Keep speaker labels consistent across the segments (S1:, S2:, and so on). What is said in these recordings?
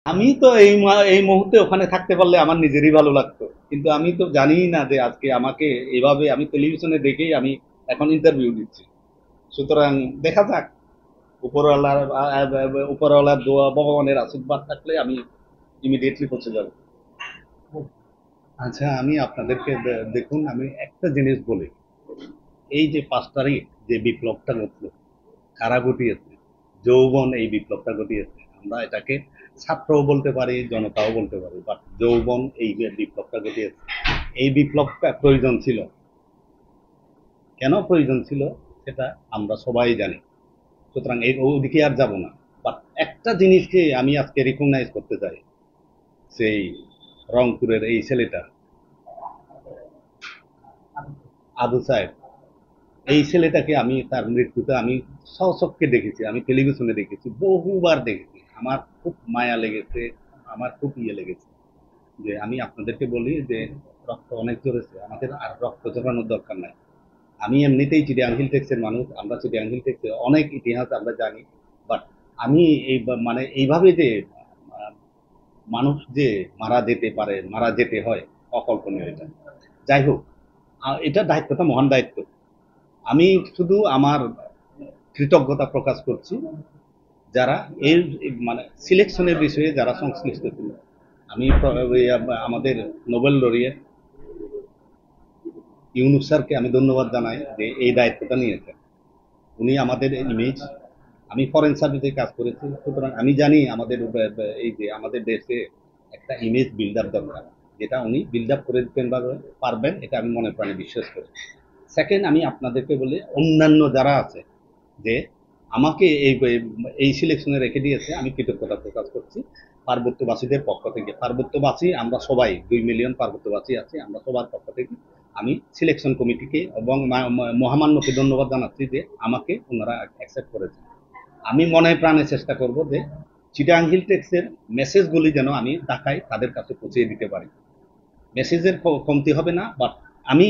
S1: আমি তো এই মুহূর্তে ওখানে থাকতে পারলে আমার নিজেরই ভালো লাগতো, কিন্তু আমি তো জানিই না যে আজকে আমাকে এভাবে আমি টেলিভিশনে দেখেই আমি এখন ইন্টারভিউ দিচ্ছি। সুতরাং দেখা যাক, উপরওয়ালার দোয়া, ভগবানের আশীর্বাদ থাকলে আমি ইমিডিয়েটলি পৌঁছে যাব। আচ্ছা, আমি আপনাদেরকে দেখুন, আমি একটা জিনিস বলি। এই যে 5 তারিখ যে বিপ্লবটা ঘটলো, কারা ঘটিয়েছে? যৌবন এই বিপ্লবটা ঘটিয়েছে। আমরা এটাকে ছাত্রও বলতে পারি, জনতাও বলতে পারি, বাট যৌবন এই যে বিপ্লবটা ঘটিয়েছে, এই বিপ্লবটা প্রয়োজন ছিল। কেন প্রয়োজন ছিল সেটা আমরা সবাই জানি। সুতরাং এই ওদিকে আর যাব না। বাট একটা জিনিসকে আমি আজকে রিকগনাইজ করতে চাই, সেই রংপুরের এই ছেলেটা, আবু সাহেব। এই ছেলেটাকে আমি তার মৃত্যুতে আমি সচক্ষে দেখেছি, আমি টেলিভিশনে দেখেছি, বহুবার দেখেছি। আমার খুব মায়া লেগেছে, আমার খুব ইয়ে লেগেছে। যে আমি আপনাদেরকে বলি যে রক্ত অনেক ঝরেছে, আমাদের আর রক্ত ঝরানোর দরকার নাই। আমি এমনিতেই চিটিয়াং হিল টেক্সের মানুষ, আমরা চিটিয়াং হিল টেক্সের অনেক ইতিহাস আমরা জানি। বাট আমি এই মানে এইভাবে যে আহ, মানুষ যে মারা যেতে পারে, মারা যেতে হয়, অকল্পনীয় এটা। যাই হোক, এটা দায়িত্বটা মহান দায়িত্ব। আমি শুধু আমার কৃতজ্ঞতা প্রকাশ করছি যারা এর মানে সিলেকশনের বিষয়ে যারা সংশ্লিষ্ট ছিল। আমি আমাদের নোবেল লরিয়েট ইউনুস স্যারকে আমি ধন্যবাদ জানাই যে এই দায়িত্বটা নিয়েছেন। উনি আমাদের ইমেজ, আমি ফরেন সার্ভিসে কাজ করেছি, সুতরাং আমি জানি আমাদের এই যে আমাদের দেশে একটা ইমেজ বিল্ড আপ দরকার, যেটা উনি বিল্ড আপ করে দিতেন বা পারবেন, এটা আমি মনে প্রাণে বিশ্বাস করি। সেকেন্ড, আমি আপনাদেরকে বলি অন্যান্য যারা আছে যে আমাকে এই সিলেকশনে রেখে দিয়েছে, আমি কৃতজ্ঞতা প্রকাশ করছি পার্বত্যবাসীদের পক্ষ থেকে। পার্বত্যবাসী আমরা সবাই 2 মিলিয়ন পার্বত্যবাসী আছি, আমরা সবার পক্ষ থেকে আমি সিলেকশন কমিটিকে এবং মহামান্যকে ধন্যবাদ জানাচ্ছি যে আমাকে ওনারা অ্যাকসেপ্ট করেছে। আমি মনে প্রাণে চেষ্টা করব যে চিটাং হিল টেক্সের মেসেজগুলি যেন আমি ঢাকায় তাদের কাছে পৌঁছে দিতে পারি। মেসেজের কমতি হবে না, বাট আমি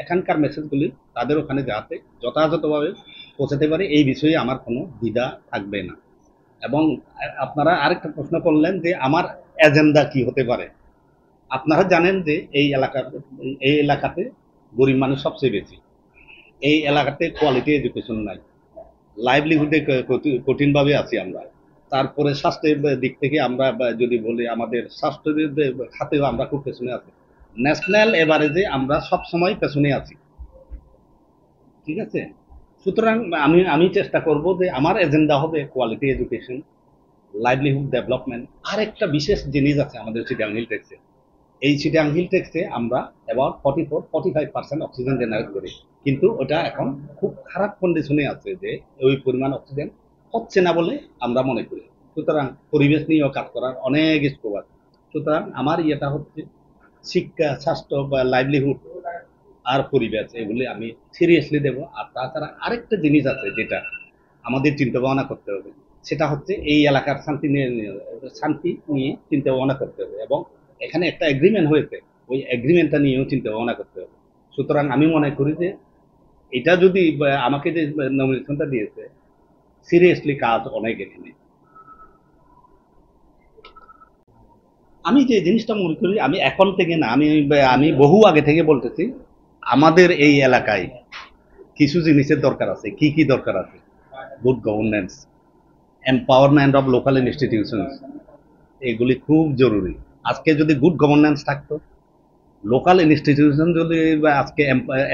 S1: এখানকার মেসেজগুলি তাদের ওখানে যাতে যথাযথভাবে পৌঁছাতে পারে, এই বিষয়ে আমার কোনো দ্বিধা থাকবে না। এবং আপনারা আরেকটা প্রশ্ন করলেন যে আমার এজেন্ডা কি হতে পারে। আপনারা জানেন যে এই এলাকাতে গরিব মানুষ সবচেয়ে বেশি। এই এলাকাতে কোয়ালিটি এডুকেশন নাই, লাইভলিহুডে কঠিনভাবে আছি আমরা। তারপরে স্বাস্থ্যের দিক থেকে আমরা যদি বলি, আমাদের স্বাস্থ্যের খাতেও আমরা খুব পেছনে আছি। ন্যাশনাল এভারেজে আমরা সব সময় পেছনে আছি। ঠিক আছে? সুতরাং আমি চেষ্টা করব যে আমার এজেন্ডা হবে কোয়ালিটি এডুকেশন, লাইভলিহুড ডেভেলপমেন্ট। আর একটা বিশেষ জিনিস আছে আমাদের চিটাং হিল টেক্সে। এই চিটাং হিল টেক্সে আমরা অ্যাবাউট 44-45% অক্সিজেন জেনারেট করি, কিন্তু ওটা এখন খুব খারাপ কন্ডিশনে আছে, যে ওই পরিমাণ অক্সিজেন হচ্ছে না বলে আমরা মনে করি। সুতরাং পরিবেশ নিয়েও কাজ করার অনেক স্কোপ আছে। সুতরাং আমার ইয়েটা হচ্ছে শিক্ষা, স্বাস্থ্য বা লাইভলিহুড আর পরিবেশ, এগুলি আমি সিরিয়াসলি দেব। আর তাছাড়া আরেকটা জিনিস আছে যেটা আমাদের চিন্তা ভাবনা করতে হবে, সেটা হচ্ছে এই এলাকার শান্তি নিয়ে চিন্তা ভাবনা করতে হবে। এবং এখানে একটা এগ্রিমেন্ট হয়েছে, ওই এগ্রিমেন্টটা নিয়েও চিন্তা ভাবনা করতে হবে। সুতরাং আমি মনে করি যে এটা যদি আমাকে যে নমিনেশনটা দিয়েছে, সিরিয়াসলি কাজ অনেক এখানে। আমি যে জিনিসটা মনে করি, আমি এখন থেকে না, আমি আমি বহু আগে থেকে বলতেছি, আমাদের এই এলাকায় কিছু জিনিসের দরকার আছে। কি কি দরকার আছে? Good governance, empowerment of local institutions, এগুলি খুব জরুরি। আজকে যদি গুড গভর্নেন্স থাকতো, লোকাল ইনস্টিটিউশন যদি আজকে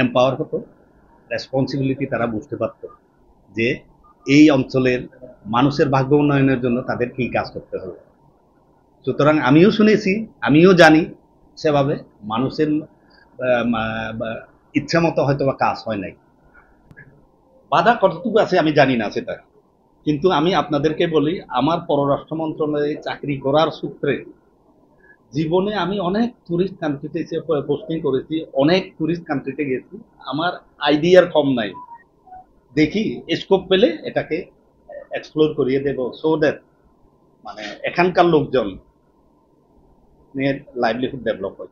S1: এম্পাওয়ার হতো, রেসপন্সিবিলিটি তারা বুঝতে পারত যে এই অঞ্চলের মানুষের ভাগ্য উন্নয়নের জন্য তাদের কি কাজ করতে হবে। সুতরাং আমিও শুনেছি, আমিও জানি, সেভাবে মানুষের ইচ্ছা মতো হয়তো বা কাজ হয় নাই। বাধা কতটুকু আছে আমি জানি না সেটা, কিন্তু আমি আপনাদেরকে বলি, আমার পররাষ্ট্র মন্ত্রণালয়ে চাকরি করার সূত্রে জীবনে আমি অনেক টুরিস্ট কান্ট্রিতে পোস্টিং করেছি, অনেক টুরিস্ট কান্ট্রিতে গেছি। আমার আইডিয়ার কম নাই। দেখি স্কোপ পেলে এটাকে এক্সপ্লোর করিয়ে দেব, সো দ্যাট মানে এখানকার লোকজন লাইভলিহুড ডেভেলপ হয়।